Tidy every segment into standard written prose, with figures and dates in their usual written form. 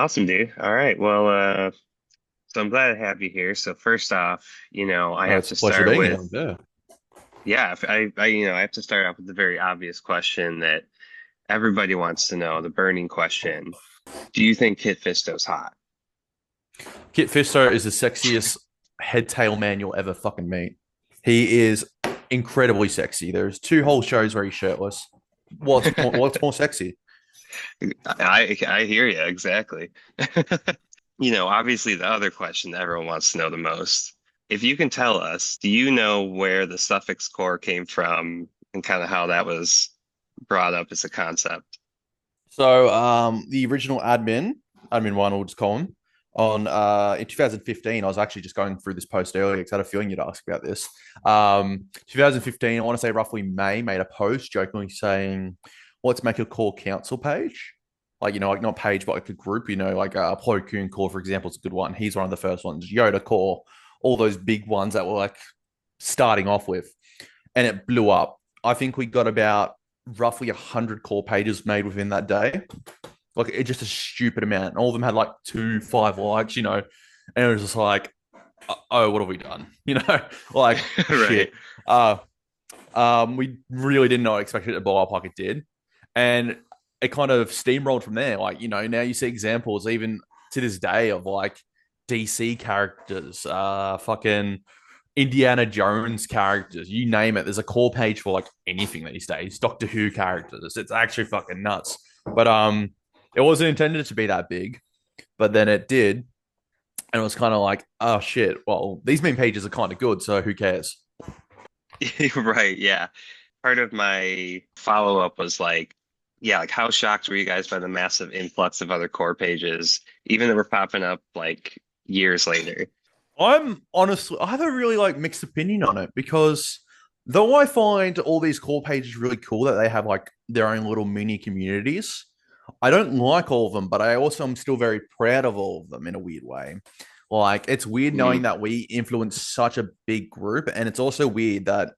Awesome, dude. All right. Well, so I'm glad to have you here. So first off, I Oh, have it's a to pleasure start being here. with, Yeah. yeah, I have to start off with the very obvious question that everybody wants to know, the burning question. Do you think Kit Fisto's hot? Kit Fisto is the sexiest head tail man you'll ever fucking meet. He is incredibly sexy. There's two whole shows where he's shirtless. What's more sexy? I hear you exactly. Obviously the other question that everyone wants to know the most. If you can tell us, do you know where the suffix core came from and kind of how that was brought up as a concept? So, the original admin one, we'll just call him, on in 2015. I was actually just going through this post earlier because I had a feeling you'd ask about this. 2015, I want to say roughly May, made a post jokingly saying, "Let's make a core council page." Like not page, but like a group, like Plo Koon core, for example, is a good one. He's one of the first ones. Yoda core, all those big ones that were like starting off with, and it blew up. I think we got about roughly 100 core pages made within that day. Like it's just a stupid amount. And all of them had like 2, 5 likes. And it was just like, oh, what have we done? Like Right. shit. We really did not expect it to blow up like it did. And it kind of steamrolled from there. Like, now you see examples even to this day of like DC characters, fucking Indiana Jones characters, you name it. There's a core page for like anything these days. Doctor Who characters. It's actually fucking nuts. But it wasn't intended to be that big, but then it did. And it was kind of like, oh shit, well, these meme pages are kind of good, so who cares? Right, yeah. Part of my follow-up was like, yeah, like how shocked were you guys by the massive influx of other core pages, even that were popping up like years later? I have a really like mixed opinion on it because though I find all these core pages really cool that they have like their own little mini communities, I don't like all of them, but I also am still very proud of all of them in a weird way. Like it's weird knowing Mm, that we influence such a big group, and it's also weird that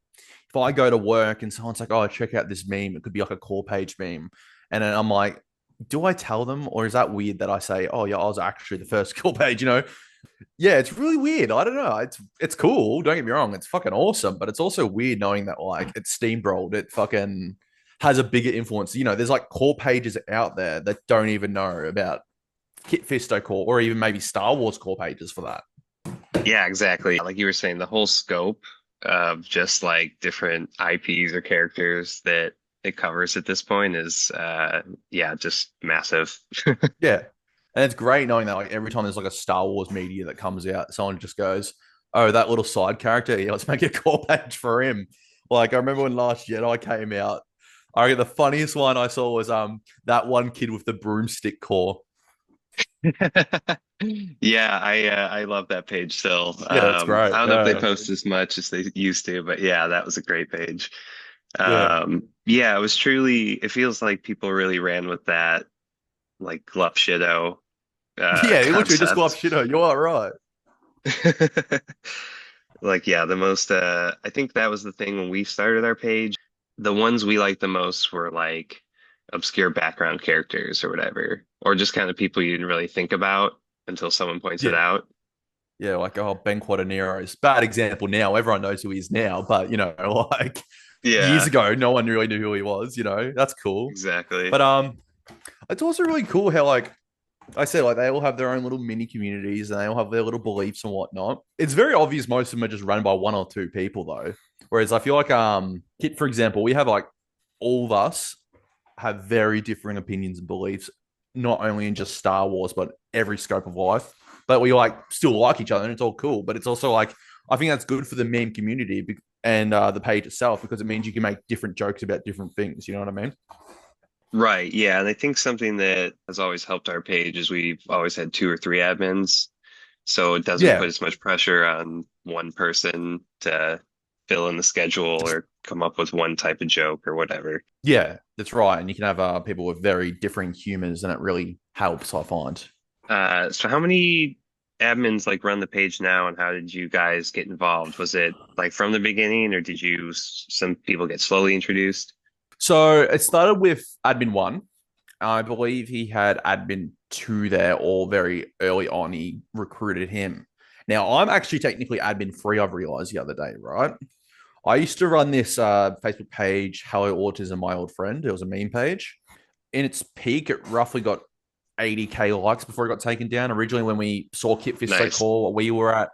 if I go to work and someone's like, "Oh, check out this meme," it could be like a core page meme, and then I'm like, "Do I tell them, or is that weird that I say, oh yeah, I was actually the first core page?" Yeah, it's really weird. I don't know. It's cool. Don't get me wrong. It's fucking awesome, but it's also weird knowing that like it's steamrolled. It fucking has a bigger influence. There's like core pages out there that don't even know about Kit Fisto core or even maybe Star Wars core pages for that. yeah, exactly. Like you were saying, the whole scope of just like different IPs or characters that it covers at this point is yeah, just massive. Yeah. And it's great knowing that like every time there's like a Star Wars media that comes out, someone just goes, "Oh, that little side character, yeah, let's make a core page for him." Like I remember when Last Jedi came out. I reckon the funniest one I saw was that one kid with the broomstick core. Yeah, I love that page still. Yeah, that's I great. don't know if they Yeah. post as much as they used to, but yeah, that was a great page. Yeah. Yeah, it was truly, it feels like people really ran with that like glup shitto Yeah, he literally just got concept. up shit. You are right. Like, yeah, the most I think that was the thing when we started our page. The ones we liked the most were like obscure background characters or whatever, or just kind of people you didn't really think about until someone points it Yeah. out. Yeah, like Ben Quaterniro's bad example now. Everyone knows who he is now, but like years Yeah, ago, no one really knew who he was. That's cool. exactly. But it's also really cool how like I said, like they all have their own little mini communities and they all have their little beliefs and whatnot. It's very obvious most of them are just run by one or two people though. Whereas I feel like Kit, for example, we have like all of us have very differing opinions and beliefs, not only in just Star Wars, but every scope of life. But we like still like each other and it's all cool. But it's also like I think that's good for the meme community and the page itself because it means you can make different jokes about different things. You know what I mean? Right. Yeah. And I think something that has always helped our page is we've always had two or three admins. So it doesn't put Yeah. as much pressure on one person to fill in the schedule or come up with one type of joke or whatever. Yeah, that's right. And you can have people with very differing humors, and it really helps, I find. So how many admins like run the page now and how did you guys get involved? Was it like from the beginning or did some people get slowly introduced? So it started with admin one, I believe he had admin two there, or very early on, he recruited him. Now, I'm actually technically admin free, I've realized the other day, right? I used to run this Facebook page, Hello Autism, My Old Friend. It was a meme page. In its peak, it roughly got 80K likes before it got taken down. Originally, when we saw Kit Nice. Fisto-core, we were at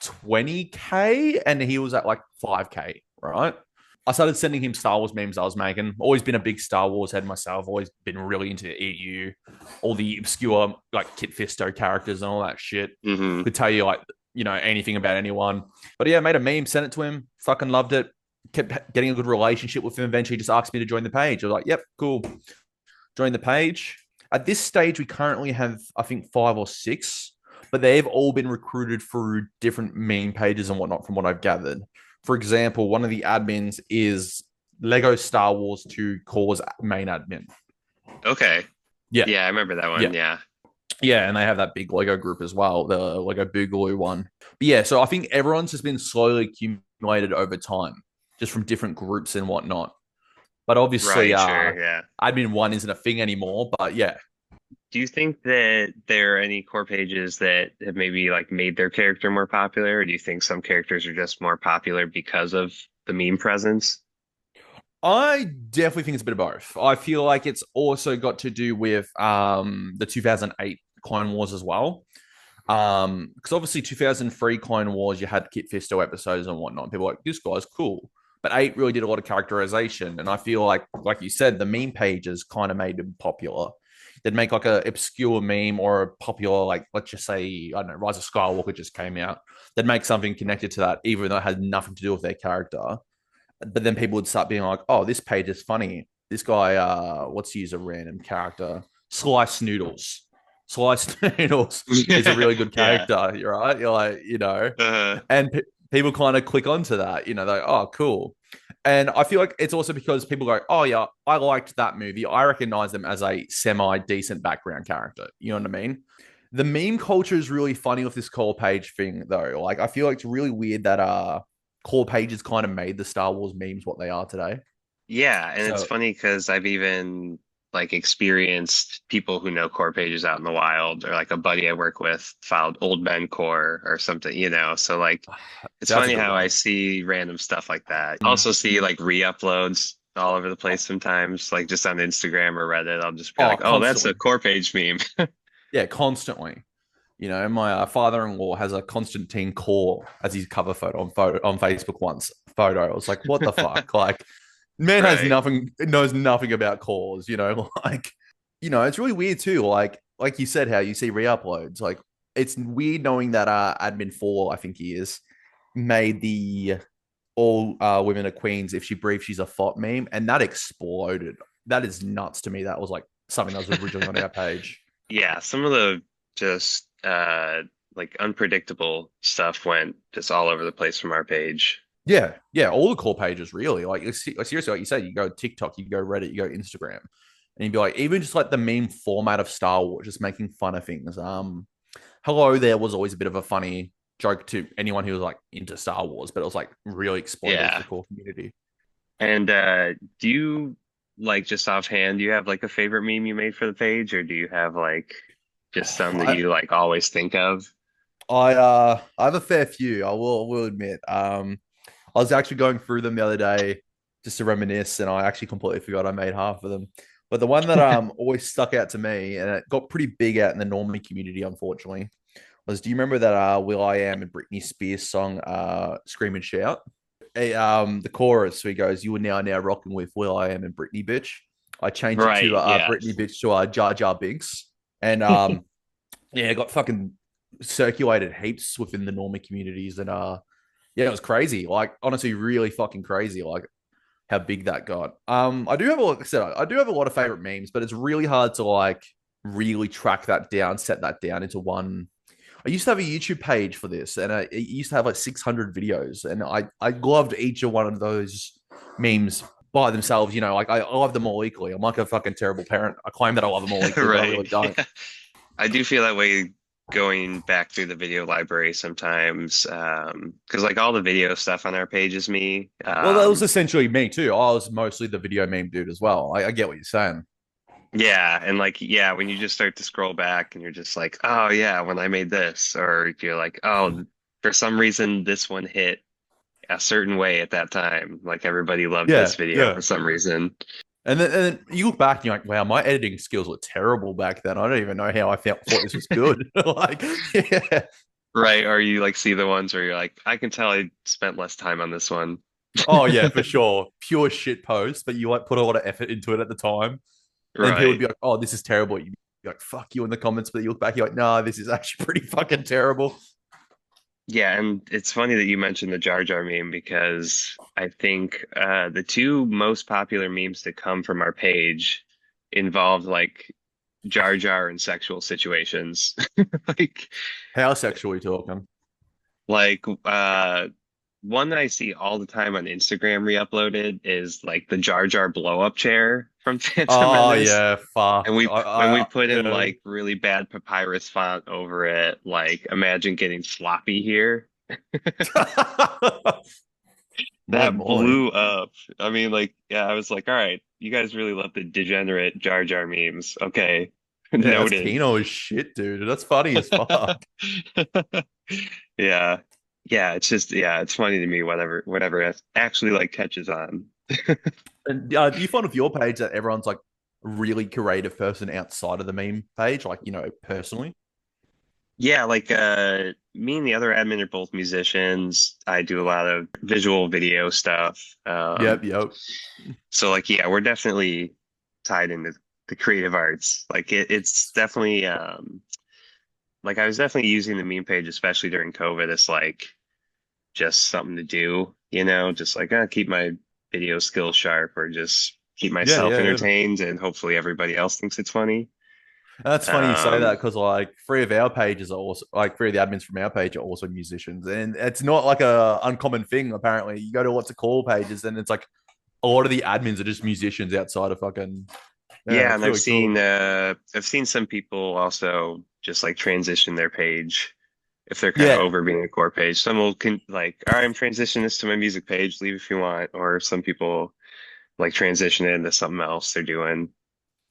20K and he was at like 5K, right? I started sending him Star Wars memes I was making. Always been a big Star Wars head myself. Always been really into EU, all the obscure like Kit Fisto characters and all that shit. Hmm. Could tell you like anything about anyone. But yeah, made a meme, sent it to him. Fucking loved it. Kept getting a good relationship with him. Eventually, just asked me to join the page. I was like, "Yep, cool." Join the page. At this stage, we currently have I think 5 or 6, but they've all been recruited through different meme pages and whatnot. From what I've gathered, for example, one of the admins is Lego Star Wars 2 Core's main admin. Okay. Yeah, Yeah, I remember that one. yeah. Yeah. Yeah, and they have that big Lego group as well, the Lego Boogaloo one. But yeah, so I think everyone's just been slowly accumulated over time, just from different groups and whatnot. But obviously, Right, sure, yeah. admin one isn't a thing anymore. But yeah, Do you think that there are any core pages that have maybe like made their character more popular, or do you think some characters are just more popular because of the meme presence? I definitely think it's a bit of both. I feel like it's also got to do with the 2008 Clone Wars as well. Because obviously 2003 Clone Wars, you had Kit Fisto episodes and whatnot. People were like, this guy's cool. But 8 really did a lot of characterization. And I feel like you said, the meme pages kind of made him popular. They'd make like a obscure meme or a popular, like, let's just say, I don't know, Rise of Skywalker just came out. They'd make something connected to that, even though it had nothing to do with their character. But then people would start being like, oh, this page is funny. This guy, let's use a random character, Slice Noodles. Slice Noodles is a really good Yeah. character, right? You're like, Uh, and people kind of click onto that, they're like, oh, cool. And I feel like it's also because people go, oh, yeah, I liked that movie. I recognize them as a semi decent background character. You know what I mean? The meme culture is really funny with this core page thing, though. Like, I feel like it's really weird that core pages kind of made the Star Wars memes what they are today. yeah, and it's So, funny because I've even like experienced people who know core pages out in the wild, or like a buddy I work with filed old men core or something, So like it's that's a funny good how I one. see random stuff like that. Mm. Also see like re-uploads all over the place sometimes, like just on Instagram or Reddit. I'll just be Oh, like, "Oh, that's a constantly. core page meme." Yeah, constantly. My father-in-law has a Constantine core as his cover photo on Facebook once. Photo. I was like, what the fuck? Like, man has Right. nothing, knows nothing about cores. Like, it's really weird too. Like you said, how you see re-uploads. Like, it's weird knowing that admin four, I think he is, made the all women are queens. If she breathes, she's a fop meme, and that exploded. That is nuts to me. That was like something that was originally on our page. Yeah, some of the just like unpredictable stuff went just all over the place from our page. Yeah, yeah, all the core pages really. Like seriously, like you said, you go TikTok, you go Reddit, you go Instagram, and you'd be like, even just like the meme format of Star Wars, just making fun of things. Hello there was always a bit of a funny joke to anyone who was like into Star Wars, but it was like really exploitive for Yeah. the core community. And do you like just offhand, do you have like a favorite meme you made for the page, or do you have like just some that I you like always think of? I have a fair few. I will admit. I was actually going through them the other day just to reminisce, and I actually completely forgot I made half of them. But the one that always stuck out to me, and it got pretty big out in the normie community, unfortunately, was, do you remember that Will I Am and Britney Spears song Scream and Shout? The chorus, so he goes, "You are now rocking with Will I Am and Britney bitch." I changed it to Right, yeah. Britney bitch to Jar Jar Binks, and yeah, it got fucking circulated heaps within the normie communities, and yeah, it was crazy. Like, honestly, really fucking crazy. Like, how big that got. I do have like I said, I do have a lot of favorite memes, but it's really hard to like really track that down, set that down into one. I used to have a YouTube page for this, and it used to have like 600 videos, and I loved each of one of those memes by themselves. Like, I love them all equally. I'm like a fucking terrible parent. I claim that I love them all equally, but I Right. really don't. Yeah. I do feel that way going back through the video library sometimes. Because like all the video stuff on our page is me. Well, that was essentially me too. I was mostly the video meme dude as well. I get what you're saying. Yeah, and like yeah, when you just start to scroll back and you're just like, oh yeah, when I made this, or you're like, oh, for some reason this one hit a certain way at that time. Like everybody loved this Yeah, video for yeah. some reason. And then you look back and you're like, wow, my editing skills were terrible back then. I don't even know how I thought this was good. Like, yeah. Right. Or you like see the ones where you're like, I can tell I spent less time on this one. Oh yeah, for sure. Pure shit post, but you like put a lot of effort into it at the time. And people would Right. be like, oh, this is terrible. You'd be like, fuck you in the comments, but you look back, you're like, nah, this is actually pretty fucking terrible. Yeah, and it's funny that you mentioned the Jar Jar meme because I think the two most popular memes that come from our page involved like Jar Jar and sexual situations. Like How sexual are we talking? like one that I see all the time on Instagram re-uploaded is like the Jar Jar blow up chair from Phantom Oh Menace. yeah, fuck. And we put in Yeah. like really bad papyrus font over it, like imagine getting sloppy here. My That my. blew up. I mean, like, yeah, I was like, all right, you guys really love the degenerate Jar Jar memes. Okay, Yeah, that's noted. Kino as shit, dude. That's funny as fuck. Yeah. Yeah, it's just yeah, it's funny to me whatever actually like catches on. And do you find with your page that everyone's like a really creative person outside of the meme page, like personally? Yeah, like me and the other admin are both musicians. I do a lot of visual video stuff. Yep, yep. So like yeah, we're definitely tied into the creative arts. Like it's definitely like I was definitely using the meme page, especially during COVID, as like just something to do, just like keep my video skills sharp or just keep Yeah, myself yeah, yeah. entertained and hopefully everybody else thinks it's funny. And that's funny you say that Um, because like three of our pages are also like three of the admins from our page are also musicians, and it's not like a uncommon thing. Apparently, you go to what's it called pages, and it's like a lot of the admins are just musicians outside of fucking. Yeah, yeah, and it's really cool. I've seen some people also just like transition their page if they're kind of Yeah, over being a core page. Some will can like, all right, I'm transitioning this to my music page, leave if you want, or some people like transition it into something else they're doing.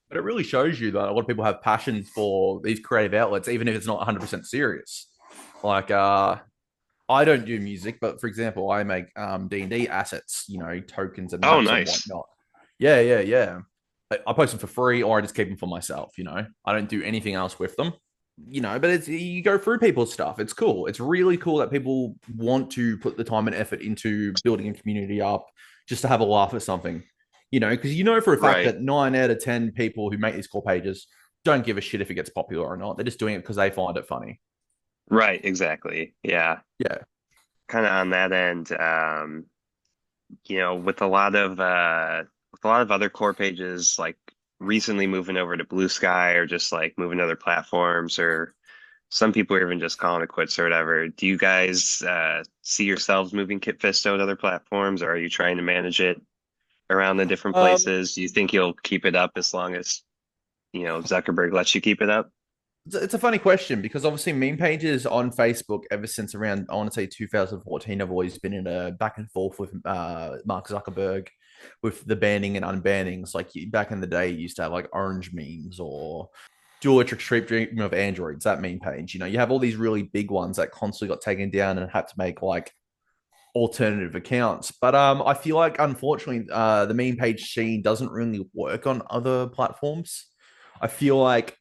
but it really shows you that a lot of people have passion for these creative outlets, even if it's not 100% serious. Like, I don't do music, but for example, I make D&D assets, tokens and Oh, maps and nice. whatnot. Yeah, yeah, yeah. I post them for free, or I just keep them for myself. I don't do anything else with them. But it's you go through people's stuff. It's cool. It's really cool that people want to put the time and effort into building a community up just to have a laugh at something. Because for a fact Right. that 9 out of 10 people who make these core pages don't give a shit if it gets popular or not. They're just doing it because they find it funny. Right, exactly. Yeah. Yeah. Kind of on that end, with a lot of other core pages like recently moving over to Blue Sky or just like moving to other platforms or some people are even just calling it quits or whatever. Do you guys see yourselves moving Kit Fisto to other platforms or are you trying to manage it around the different Um, places? Do you think you'll keep it up as long as, Zuckerberg lets you keep it up? it's a funny question because obviously meme pages on Facebook ever since around I want to say 2014 have always been in a back and forth with Mark Zuckerberg with the banning and unbannings. Like back in the day, you used to have like orange memes or dual electric street dream of androids. That meme page, you have all these really big ones that constantly got taken down and had to make like alternative accounts. But I feel like unfortunately the meme page scene doesn't really work on other platforms. I feel like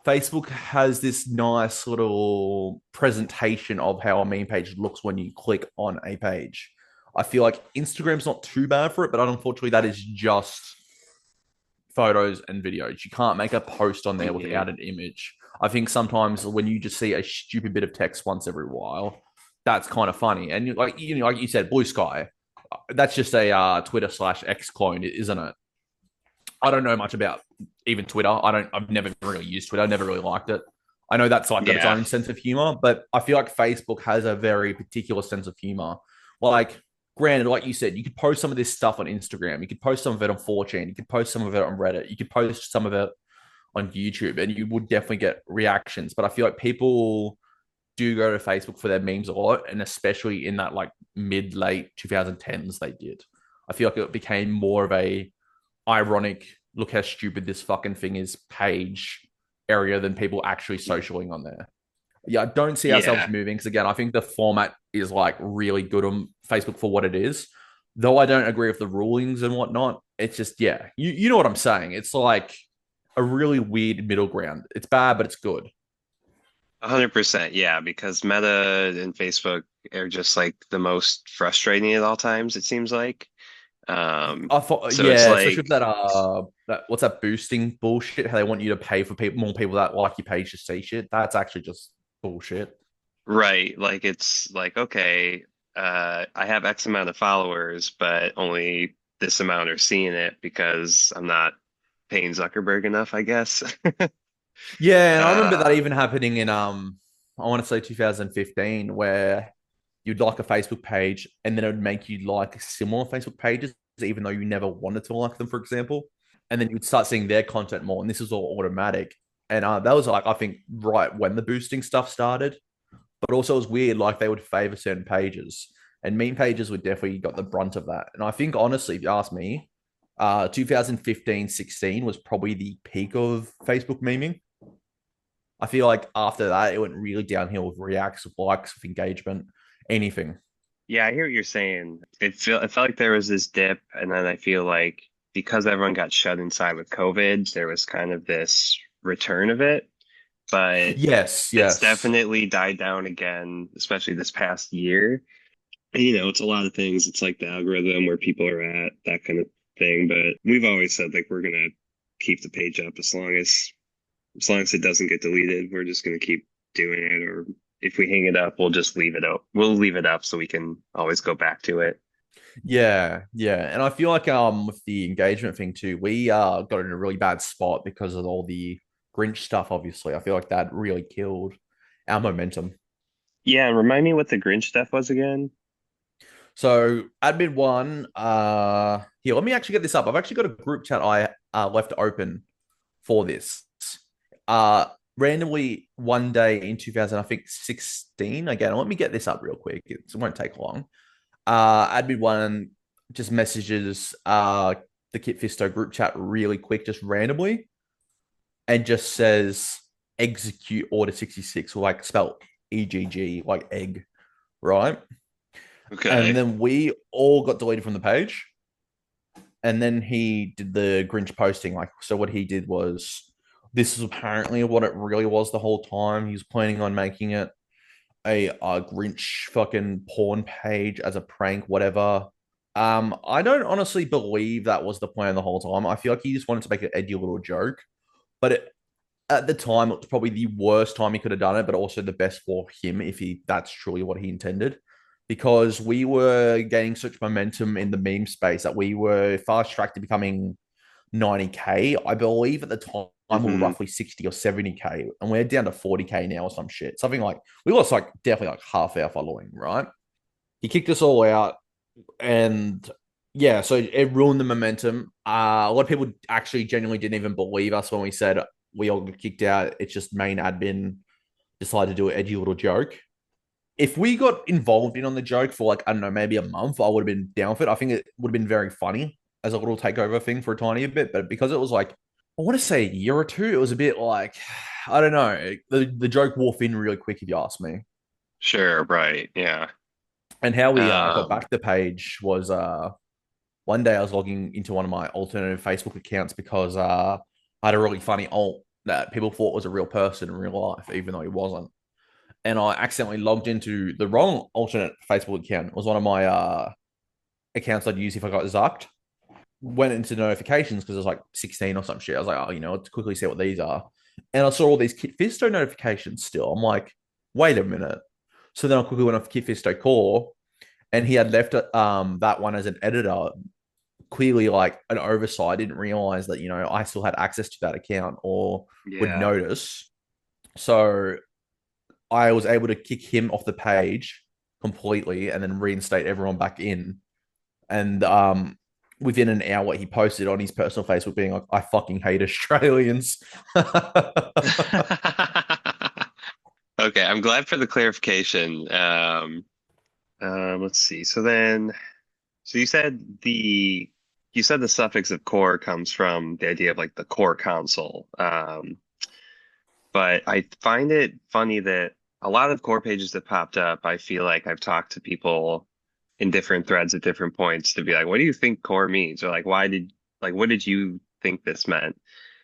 Facebook has this nice little presentation of how a meme page looks when you click on a page. I feel like Instagram's not too bad for it, but unfortunately, that is just photos and videos. You can't make a post on there Hmm. without an image. I think sometimes when you just see a stupid bit of text once every while, that's kind of funny. And like you said, Blue Sky, that's just a Twitter/X clone, isn't it? I don't know much about even Twitter. I've never really used Twitter. I never really liked it. I know that's like got its Yeah. own sense of humor, but I feel like Facebook has a very particular sense of humor. Like, granted, like you said, you could post some of this stuff on Instagram. You could post some of it on 4chan. You could post some of it on Reddit. You could post some of it on YouTube, and you would definitely get reactions. But I feel like people do go to Facebook for their memes a lot, and especially in that like mid late 2010s, they did. I feel like it became more of a ironic look how stupid this fucking thing is page area than people actually socialing on there. Yeah, I don't see ourselves Yeah, moving because again, I think the format is like really good on Facebook for what it is. Though I don't agree with the rulings and whatnot. It's just yeah, you know what I'm saying. It's like a really weird middle ground. It's bad, but it's good. 100%. Yeah, because Meta and Facebook are just like the most frustrating at all times, it seems like. I thought So it's yeah, especially like, with that what's that boosting bullshit? How they want you to pay for people more people that like your page to see shit. That's actually just bullshit. right, like it's like, okay, I have X amount of followers, but only this amount are seeing it because I'm not paying Zuckerberg enough, I guess. Yeah, and I remember that Uh, even happening in I want to say 2015 where you'd like a Facebook page and then it would make you like similar Facebook pages even though you never wanted to like them, for example. And then you'd start seeing their content more, and this is all automatic. And that was like I think right when the boosting stuff started, but also it was weird like they would favor certain pages, and meme pages would definitely got the brunt of that. And I think honestly, if you ask me, 2015-16 was probably the peak of Facebook memeing. I feel like after that, it went really downhill with reacts, with likes, with engagement, anything. yeah, I hear what you're saying. It felt like there was this dip, and then I feel like because everyone got shut inside with COVID, there was kind of this return of it. But Yes, it's yes. definitely died down again, especially this past year. And, it's a lot of things. It's like the algorithm, where people are at, that kind of thing. But we've always said like we're gonna keep the page up as long as it doesn't get deleted. We're just gonna keep doing it. Or if we hang it up, we'll just leave it up. We'll leave it up so we can always go back to it. Yeah, yeah. And I feel like with the engagement thing too, we got in a really bad spot because of all the Grinch stuff, obviously. I feel like that really killed our momentum. Yeah, and remind me what the Grinch stuff was again. So admin one, here, let me actually get this up. I've actually got a group chat I left open for this. Uh randomly one day in 2000, I think 16. Again, let me get this up real quick. It won't take long. Admin one just messages the Kit Fisto group chat really quick, just randomly, and just says execute order 66, like spell EGG, like egg, right? And Okay. then we all got deleted from the page. And then he did the Grinch posting. Like, so what he did was this is apparently what it really was the whole time. He was planning on making it a Grinch fucking porn page as a prank, whatever. I don't honestly believe that was the plan the whole time. I feel like he just wanted to make an edgy little joke, but at the time, it was probably the worst time he could have done it, but also the best for him if he that's truly what he intended. Because we were gaining such momentum in the meme space that we were fast tracked to becoming 90K. I believe at the time we were Hmm. roughly 60 or 70K, and we're down to 40K now or some shit. Something like we lost like definitely like half our following, right? He kicked us all out, and yeah, so it ruined the momentum. A lot of people actually genuinely didn't even believe us when we said we all got kicked out. It's just main admin decided to do an edgy little joke. If we got involved in on the joke for like, I don't know, maybe a month, I would have been down for it. I think it would have been very funny as a little takeover thing for a tiny bit. But because it was like, I want to say a year or two, it was a bit like, I don't know. The joke wore thin really quick, if you ask me. Sure, right. Yeah. And how we got Um, back the page was one day I was logging into one of my alternative Facebook accounts because I had a really funny alt that people thought was a real person in real life, even though he wasn't. And I accidentally logged into the wrong alternate Facebook account. It was one of my accounts I'd use if I got zucked. Went into notifications because it was like 16 or some shit. I was like, oh, let's quickly see what these are. And I saw all these Kit Fisto notifications still. I'm like, wait a minute. So then I quickly went off Kit Fisto-core, and he had left that one as an editor, clearly like an oversight. I didn't realize that, I still had access to that account or would yeah. notice. So I was able to kick him off the page completely and then reinstate everyone back in. And within an hour, he posted on his personal Facebook being like, I fucking hate Australians. Okay, I'm glad for the clarification. Let's see. So you said the you said the suffix of core comes from the idea of like the core console. But I find it funny that a lot of core pages that popped up, I feel like I've talked to people in different threads at different points to be like, what do you think core means? Or like, what did you think this meant?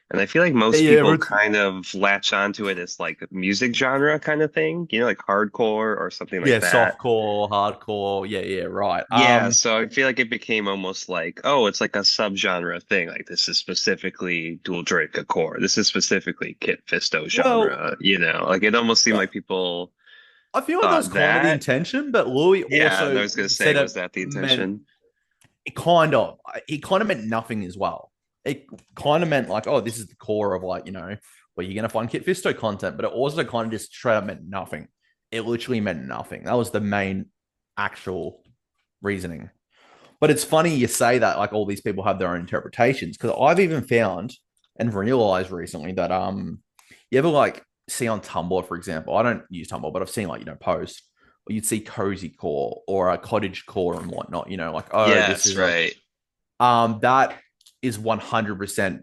And I feel like most Yeah, people kind of latch onto it as like music genre kind of thing, like hardcore or something like yeah, that. softcore, hardcore. Yeah, yeah, right. Yeah, so I feel like it became almost like, oh, it's like a subgenre thing. Like this is specifically dual Droideka core. This is specifically Kit Fisto Well, genre. Like it almost seemed like people I feel like that was thought kind of the that. intention, but Louis Yeah, and I also was gonna say, said was it that the meant intention? it kind of meant nothing as well. It kind of meant like, oh, this is the core of like, where you're gonna find Kit Fisto content, but it also kind of just straight up meant nothing. It literally meant nothing. That was the main actual reasoning. But it's funny you say that like all these people have their own interpretations because I've even found and realized recently that you ever like see on Tumblr, for example, I don't use Tumblr, but I've seen like, posts or you'd see cozy core or a cottage core and whatnot, like, oh, this Yes, is a right. that is 100%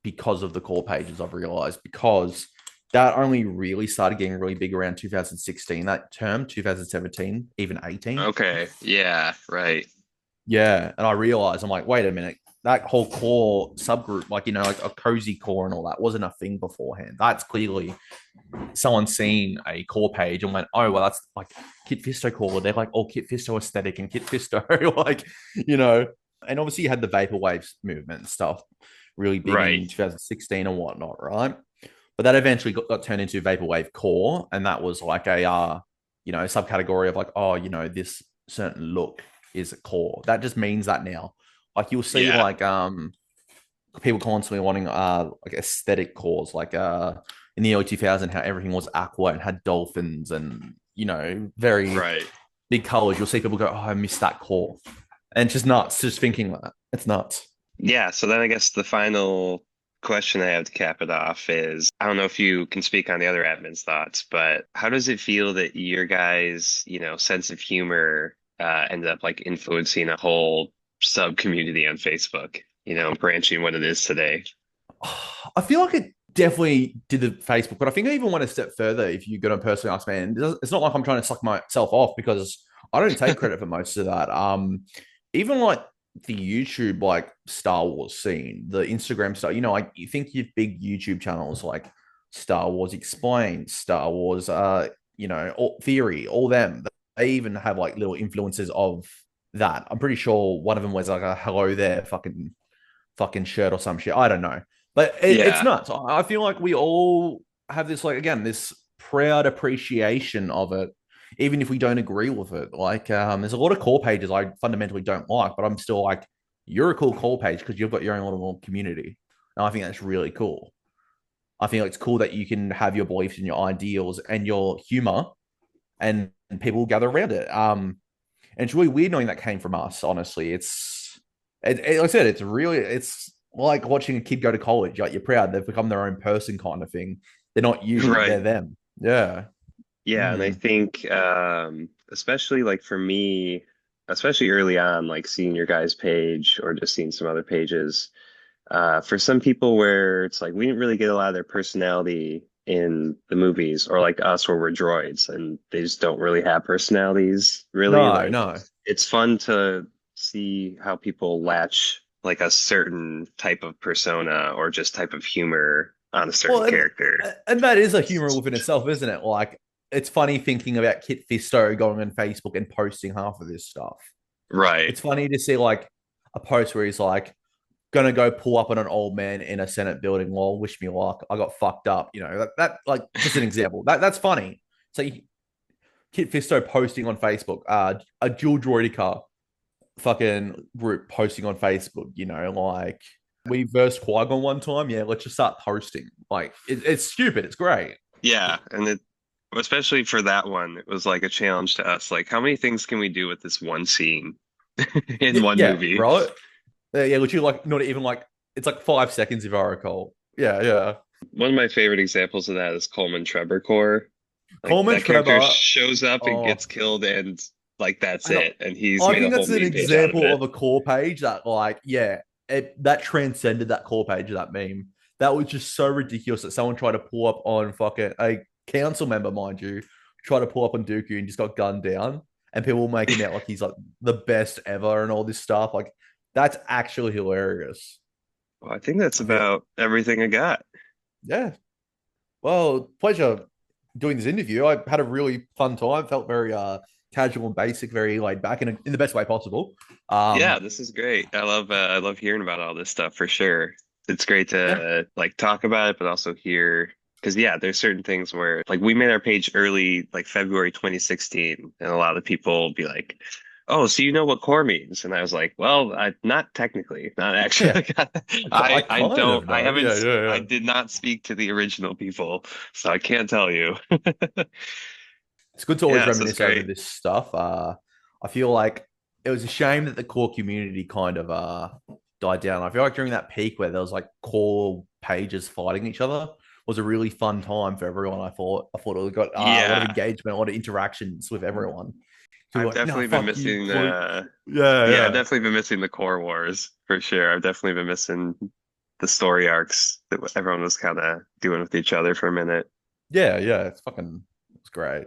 because of the core pages, I've realized, because that only really started getting really big around 2016, that term, 2017, even 18. Okay. Yeah, right. Yeah. And I realized, I'm like, wait a minute, that whole core subgroup, like, like a cozy core and all that wasn't a thing beforehand. That's clearly someone seen a core page and went, oh, well, that's like Kit Fisto core. They're like all Kit Fisto aesthetic and Kit Fisto, like, you know. And obviously, you had the Vaporwave movement and stuff really big Right. in 2016 and whatnot, right? But that eventually got turned into Vaporwave core. And that was like a, subcategory of like, oh, this certain look is a core. That just means that now. Like you'll see Yeah. like people constantly wanting like aesthetic cores, like in the early 2000s, how everything was aqua and had dolphins and very Right. big colors. You'll see people go, oh, I miss that core. And it's just nuts, just thinking that. It's nuts. Yeah, so then I guess the final question I have to cap it off is I don't know if you can speak on the other admin's thoughts, but how does it feel that your guys, sense of humor ended up like influencing a whole sub community on Facebook, branching what it is today? I feel like it definitely did the Facebook, but I think I even went a step further if you're going to personally ask me. And it's not like I'm trying to suck myself off because I don't take credit for most of that. Even like the YouTube like Star Wars scene, the Instagram stuff, like you think you've big YouTube channels like Star Wars Explained, Star Wars, all, Theory, all them. They even have like little influences of that. I'm pretty sure one of them was like a hello there fucking shirt or some shit. I don't know. But it's Yeah, nuts. I feel like we all have this, like, again, this proud appreciation of it, even if we don't agree with it. Like, there's a lot of core pages I fundamentally don't like, but I'm still like, you're a cool core page because you've got your own little community. And I think that's really cool. I think it's cool that you can have your beliefs and your ideals and your humor and people gather around it. And it's really weird knowing that came from us, honestly. Like I said, it's like watching a kid go to college. Like you're proud they've become their own person, kind of thing. They're not you, they're right. them. Yeah. Yeah, and I Mm. think especially like for me, especially early on, like seeing your guys' page or just seeing some other pages. For some people where it's like we didn't really get a lot of their personality in the movies, or like us where we're droids and they just don't really have personalities really. No, Like no. it's fun to see how people latch like a certain type of persona or just type of humor on a certain Well, character. and that is a humor within itself, isn't it? Like it's funny thinking about Kit Fisto going on Facebook and posting half of this stuff. Right. It's funny to see like a post where he's like, gonna go pull up on an old man in a Senate building. Well, wish me luck. I got fucked up. That like just an example. That's funny. So Kit Fisto posting on Facebook, a dual droidica fucking group posting on Facebook, like we versed Qui-Gon one time. Yeah, let's just start posting. Like it's stupid. It's great. Yeah, and it especially for that one, it was like a challenge to us. Like, how many things can we do with this one scene in Yeah, one yeah, movie? right. Yeah, literally like not even like it's like 5 seconds if I recall. Yeah, yeah. One of my favorite examples of that is Coleman Trebor. Like Coleman that character Trevor. shows up and Oh, gets killed and like that's and it. And he's I made a think whole that's an meme page out of example it. of a core page that, like, yeah, that transcended that core page of that meme. That was just so ridiculous that someone tried to pull up on fucking a council member, mind you, try to pull up on Dooku and just got gunned down, and people will make him out like he's like the best ever and all this stuff. Like that's actually hilarious. Well, I think that's I feel, about everything I got. yeah. Well, pleasure doing this interview. I had a really fun time. Felt very casual and basic, very laid back in the best way possible. Yeah, Um, this is great. I love hearing about all this stuff for sure. It's great yeah, to like talk about it, but also hear because yeah, there's certain things where like we made our page early, like February 2016, and a lot of people will be like, "Oh, so you know what core means?" And I was like, "Well, not technically, not yeah. actually. I I kind don't. of I know. haven't. Yeah, yeah, I yeah. did not speak to the original people, so I can't tell you." It's good to always Yeah, so it's reminisce over great. this stuff. I feel like it was a shame that the core community kind of died down. I feel like during that peak where there was like core pages fighting each other was a really fun time for everyone. I thought it got a lot of Yeah, engagement, a lot of interactions with everyone. People I've were like, no, definitely been fuck you, missing. core. Yeah, Yeah, I've yeah. definitely been missing the core wars for sure. I've definitely been missing the story arcs that everyone was kind of doing with each other for a minute. Yeah, yeah. It's fucking it's great.